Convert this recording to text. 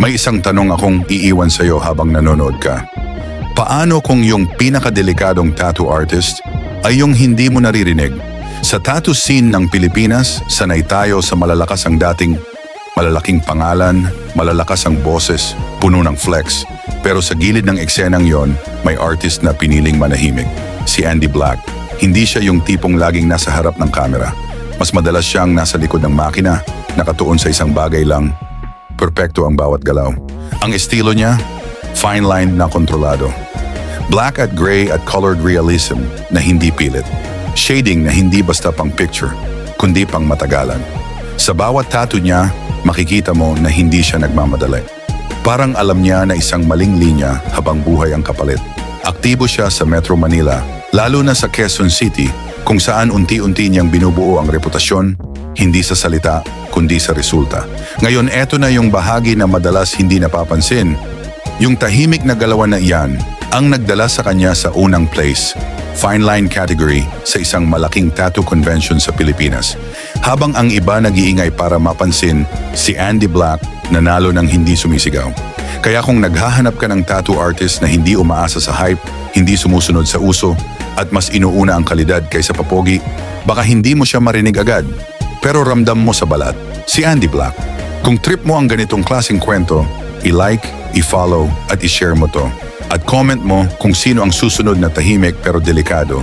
May isang tanong akong iiwan sa'yo habang nanonood ka. Paano kung yung pinakadelikadong tattoo artist ay yung hindi mo naririnig? Sa tattoo scene ng Pilipinas, sanay tayo sa malalakas ang dating malalaking pangalan, malalakas ang boses, puno ng flex. Pero sa gilid ng eksenang yon, may artist na piniling manahimik. Si Andy Black. Hindi siya yung tipong laging nasa harap ng kamera. Mas madalas siyang nasa likod ng makina, nakatuon sa isang bagay lang. Perpekto ang bawat galaw. Ang estilo niya, fine line na kontrolado. Black at gray at colored realism na hindi pilit. Shading na hindi basta pang picture, kundi pang matagalan. Sa bawat tattoo niya, makikita mo na hindi siya nagmamadali. Parang alam niya na isang maling linya habang buhay ang kapalit. Aktibo siya sa Metro Manila, lalo na sa Quezon City, kung saan unti-unti niyang binubuo ang reputasyon, hindi sa salita, kundi sa resulta. Ngayon, eto na yung bahagi na madalas hindi napapansin. Yung tahimik na galawan na iyan, ang nagdala sa kanya sa unang place, fine line category sa isang malaking tattoo convention sa Pilipinas. Habang ang iba nag-iingay para mapansin, si Andy Black nanalo ng hindi sumisigaw. Kaya kung naghahanap ka ng tattoo artist na hindi umaasa sa hype, hindi sumusunod sa uso, at mas inuuna ang kalidad kaysa papogi, baka hindi mo siya marinig agad, pero ramdam mo sa balat, si Andy Black. Kung trip mo ang ganitong klaseng kwento, i-like, i-follow, at i-share mo to. At comment mo kung sino ang susunod na tahimik pero delikado